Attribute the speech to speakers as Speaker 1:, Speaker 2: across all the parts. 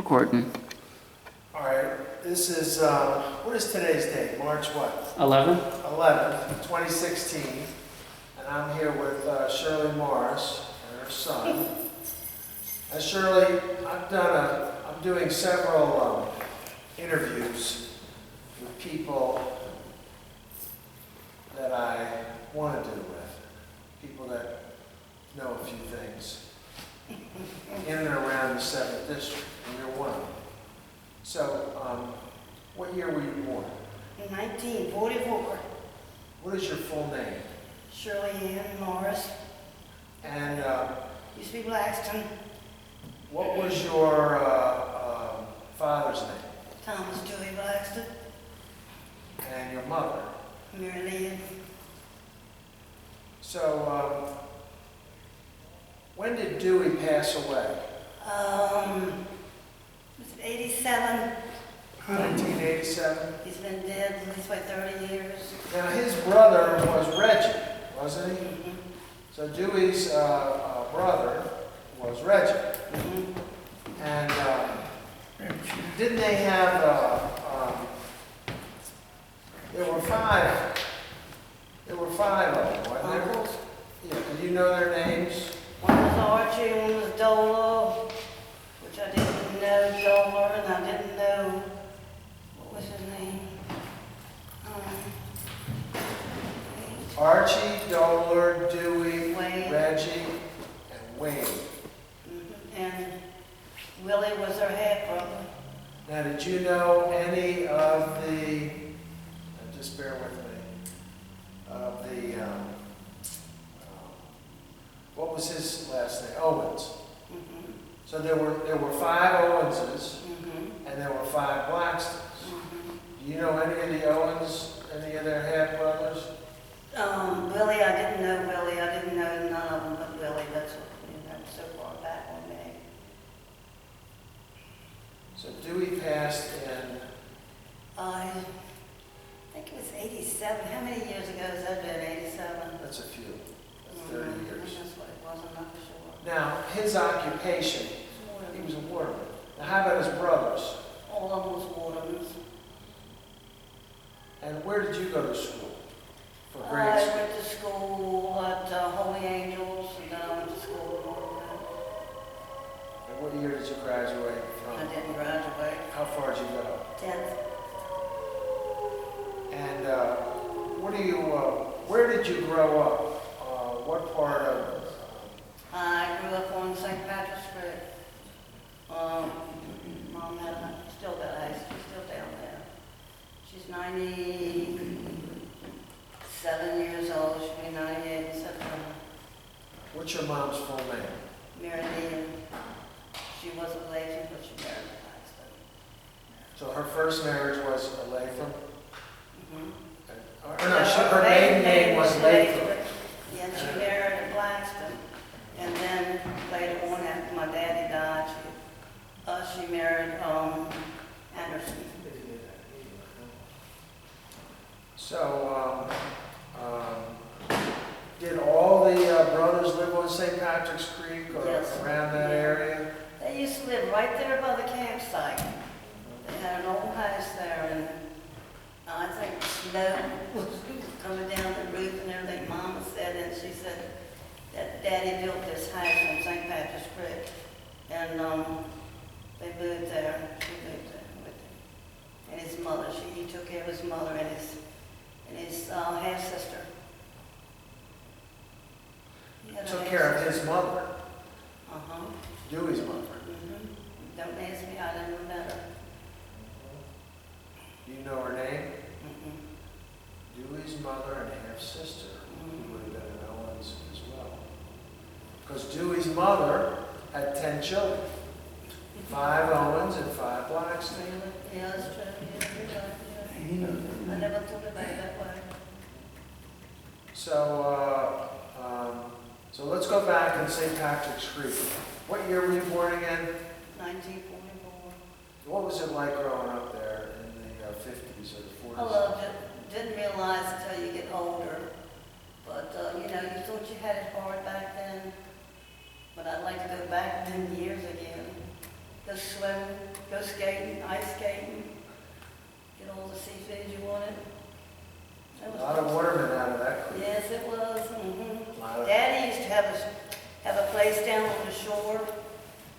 Speaker 1: Recording.
Speaker 2: All right, this is, what is today's date? March what?
Speaker 1: 11?
Speaker 2: 11th, 2016. And I'm here with Shirley Morris and her son. And Shirley, I'm doing several interviews with people that I want to do with. People that know a few things in and around the 7th District, and you're one of them. So, what year were you born?
Speaker 3: In 1944,
Speaker 2: What is your full name?
Speaker 3: Shirley Morris,
Speaker 2: And
Speaker 3: used to be Blackston,
Speaker 2: what was your father's name?
Speaker 3: Thomas Dewey Blackston,
Speaker 2: And your mother?
Speaker 3: Mary Lynn.
Speaker 2: So, when did Dewey pass away?
Speaker 3: Was it 87?
Speaker 2: 1987?
Speaker 3: He's been dead at least by 30 years.
Speaker 2: Now, his brother was Reggie, wasn't he?
Speaker 3: Mhm.
Speaker 2: So Dewey's brother was Reggie.
Speaker 3: Mhm.
Speaker 2: And didn't they have, there were five of them, wasn't there?
Speaker 3: Uncles.
Speaker 2: Yeah, do you know their names?
Speaker 3: One was Archie, one was Dolo, which I didn't know Doler, and I didn't know, what was his name?
Speaker 2: Archie, Doler, Dewey,
Speaker 3: Wayne.
Speaker 2: Reggie, and Wayne.
Speaker 3: And Willie was her half brother.
Speaker 2: Now, did you know any of the, just bear with me, of the, what was his last name? Owens.
Speaker 3: Mhm.
Speaker 2: So there were five Owenses,
Speaker 3: Mhm.
Speaker 2: and there were five Blackstons.
Speaker 3: Mhm.
Speaker 2: Do you know any of the Owens, any of their half brothers?
Speaker 3: Willie, I didn't know Willie. I didn't know none of them but Willie. That's so far back on me.
Speaker 2: So Dewey passed in,
Speaker 3: I think it was 87. How many years ago has that been? 87?
Speaker 2: that's a few, that's 30
Speaker 3: I
Speaker 2: years.
Speaker 3: think that's what it was. I'm not for sure.
Speaker 2: Now, his occupation, he was a waterman. Now, how about his brothers?
Speaker 3: All of them was watermen.
Speaker 2: And where did you go to school? For grade
Speaker 3: I
Speaker 2: school?
Speaker 3: went to school at Holy Angels, and then I went to school in Norwood.
Speaker 2: And what year did you graduate
Speaker 3: I
Speaker 2: from?
Speaker 3: didn't graduate.
Speaker 2: How far did you go?
Speaker 3: 10th.
Speaker 2: And where did you grow up? What part of?
Speaker 3: I grew up on St. Patrick's Creek. Mom still got a house. She's still down there. She's 97 years old. She'll be 98 in September.
Speaker 2: What's your mom's full name?
Speaker 3: Mary Lynn. She was a Latham, but she married Paxton.
Speaker 2: So her first marriage was a Latham?
Speaker 3: Mm-hmm.
Speaker 2: Or no, her maiden name was Latham.
Speaker 3: Yeah, and she married a Blackston. And then later on, after my daddy died, she married Anderson.
Speaker 2: So, did all the brothers live on St. Patrick's Creek or
Speaker 3: Yes.
Speaker 2: around that area?
Speaker 3: They used to live right there by the campsite. They had an old house there, and I think snow was coming down the roof and everything. Mama said, and she said that Daddy built this house on St. Patrick's Creek, and they moved there. She moved there with him and his mother. He took care of his mother and his half sister.
Speaker 2: Took care of his mother,
Speaker 3: Uh-huh.
Speaker 2: Dewey's mother.
Speaker 3: Mm-hmm. Don't ask me, I didn't know her.
Speaker 2: Do you know her name?
Speaker 3: Mm-mm.
Speaker 2: Dewey's mother and half-sister, who would have been an Owens as well. Because Dewey's mother had 10 children. 5 Owens and 5 Blackstone.
Speaker 3: Yeah, that's true. Yeah, you're right. Yeah. I never thought about it that way.
Speaker 2: So let's go back in St. Patrick's Creek. What year were you born again?
Speaker 3: 1944.
Speaker 2: What was it like growing up there in the 50s or the 40s?
Speaker 3: I loved it. Didn't realize until you get older. But, you thought you had it hard back then. But I'd like to go back 10 years again. go swimming, go skating, ice skating, get all the seafood you wanted. That
Speaker 2: A
Speaker 3: was
Speaker 2: lot of
Speaker 3: awesome.
Speaker 2: watermen out of that creek.
Speaker 3: Yes, it was. Mhm.
Speaker 2: A lot of-
Speaker 3: Daddy used to have a place down on the shore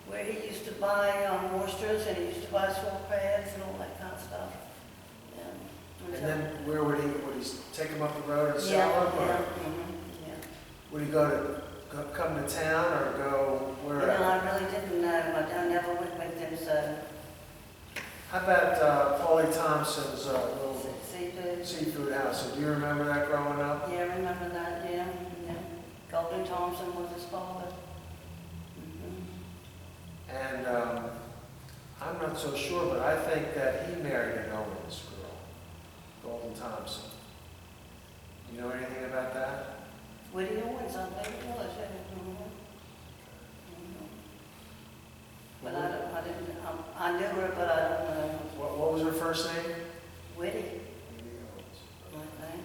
Speaker 3: where he used to buy oysters and he used to buy small crabs and all that kind of stuff. Yeah.
Speaker 2: And then where would he take them up the road and
Speaker 3: Yeah,
Speaker 2: sell them?
Speaker 3: yeah,
Speaker 2: Or
Speaker 3: yeah.
Speaker 2: would he come to town or go
Speaker 3: You
Speaker 2: where?
Speaker 3: know, I really didn't know. I never went with him, so
Speaker 2: How about Paulie Thompson's little
Speaker 3: seafood.
Speaker 2: seafood house? Do you remember that growing up?
Speaker 3: Yeah, I remember that, yeah, yeah. Golden Thompson was his father. Mhm.
Speaker 2: And I'm not so sure, but I think that he married an Owens girl, Golden Thompson. Do you know anything about that?
Speaker 3: Woody Owens, I think it was, yeah. Mhm. Mhm. But I knew her, but I don't know.
Speaker 2: What was her first name?
Speaker 3: Woody,
Speaker 2: Maybe Owens.
Speaker 3: I think.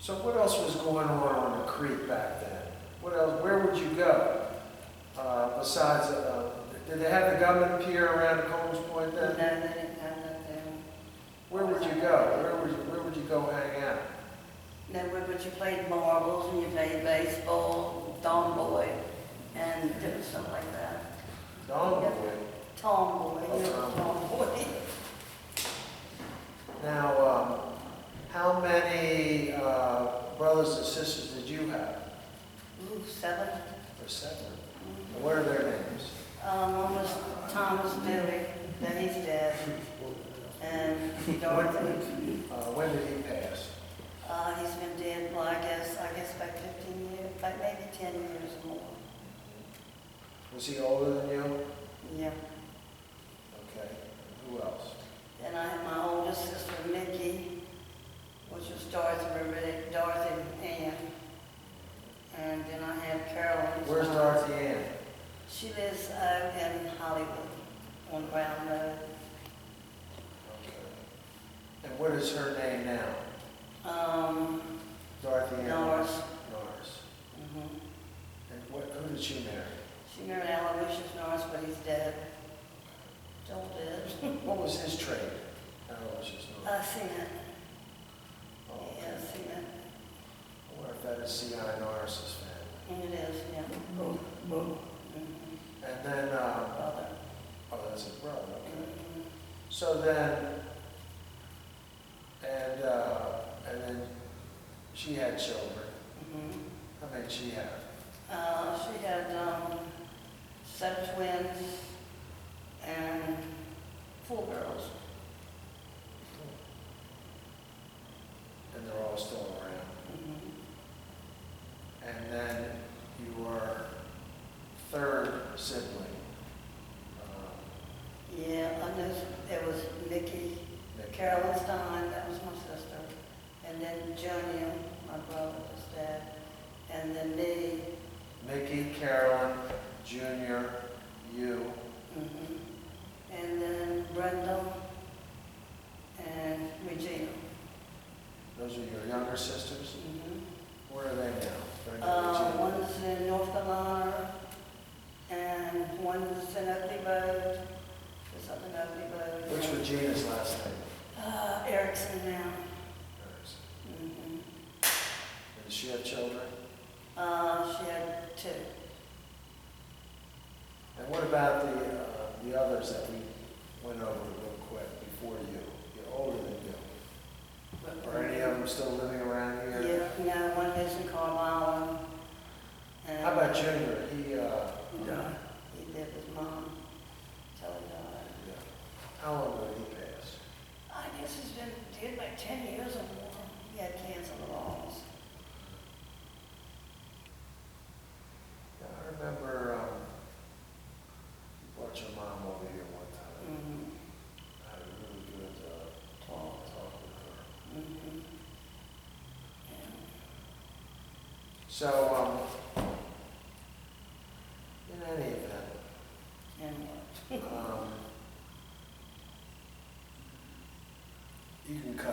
Speaker 2: So what else was going on the creek back then? What else? Where would you go? Besides, did they have the government pier around Combs Point
Speaker 3: No,
Speaker 2: then?
Speaker 3: they didn't have that there.
Speaker 2: Where would you go? Where would you go hang out?
Speaker 3: No, but you played marbles and you played baseball, tomboy, and different stuff like that.
Speaker 2: Dongwood.
Speaker 3: Tomboy,
Speaker 2: Oh,
Speaker 3: you know, tomboy.
Speaker 2: Now, how many brothers and sisters did you have?
Speaker 3: Ooh, 7.
Speaker 2: Or 7? And what are their names?
Speaker 3: One was Thomas Dewey, then he's dead. And Dorothy,
Speaker 2: When did he pass?
Speaker 3: he's been dead, well, I guess about 15 years, like maybe 10 years or more.
Speaker 2: Was he older than you?
Speaker 3: Yeah.
Speaker 2: Okay. Who else?
Speaker 3: Then I have my oldest sister, Mickey, which was Dorothy Ann. And then I have Carolyn.
Speaker 2: Where's Dorothy Ann?
Speaker 3: She lives out in Hollywood on Brown Road.
Speaker 2: Okay. And what is her name now? Dorothy Ann?
Speaker 3: Norris.
Speaker 2: Norris.
Speaker 3: Mhm.
Speaker 2: And who did she marry?
Speaker 3: She married Aloysius Norris, but he's dead. Still dead.
Speaker 2: What was his trade? Aloysius Norris.
Speaker 3: Cement.
Speaker 2: Oh, okay.
Speaker 3: Yeah, cement.
Speaker 2: I wonder if that is C.I. Norris's family.
Speaker 3: And it is, yeah. Mhm.
Speaker 2: And then,
Speaker 3: Brother.
Speaker 2: oh, that's his brother, okay.
Speaker 3: Mhm.
Speaker 2: So then, and then she had children.
Speaker 3: Mhm.
Speaker 2: How many did she have?
Speaker 3: She had 7 twins and 4 girls.
Speaker 2: And they're all still around.
Speaker 3: Mhm.
Speaker 2: And then your third sibling.
Speaker 3: Yeah, I know there was Mickey,
Speaker 2: Nick.
Speaker 3: Carolyn Stein, that was my sister, and then Junior, my brother was dead, and then me.
Speaker 2: Mickey, Carolyn, Junior, you.
Speaker 3: Mhm. And then Brenda and Regina.
Speaker 2: Those are your younger sisters?
Speaker 3: Mhm.
Speaker 2: Where are they now? Brenda and Regina?
Speaker 3: One's in North Carolina, and one's in Oakley Road, there's up in Oakley Road.
Speaker 2: What's Regina's last name?
Speaker 3: Erickson now.
Speaker 2: Hers.
Speaker 3: Mhm.
Speaker 2: And does she have children?
Speaker 3: She had 2.
Speaker 2: And what about the others that we went over real quick before you? You're older than you. Are any of them still living around here?
Speaker 3: Yeah, no, one lives in Carlisle. And
Speaker 2: How about Junior? He,
Speaker 3: He lived with Mom till he died.
Speaker 2: yeah. How long did he pass?
Speaker 3: I guess he's been dead like 10 years or more. He had cancer of the lungs.
Speaker 2: Yeah, I remember you brought your mom over here one time.
Speaker 3: Mm-hmm.
Speaker 2: I had a really good talk with her.
Speaker 3: Mm-hmm. Yeah.
Speaker 2: So, in any event,
Speaker 3: And what?
Speaker 2: you can cut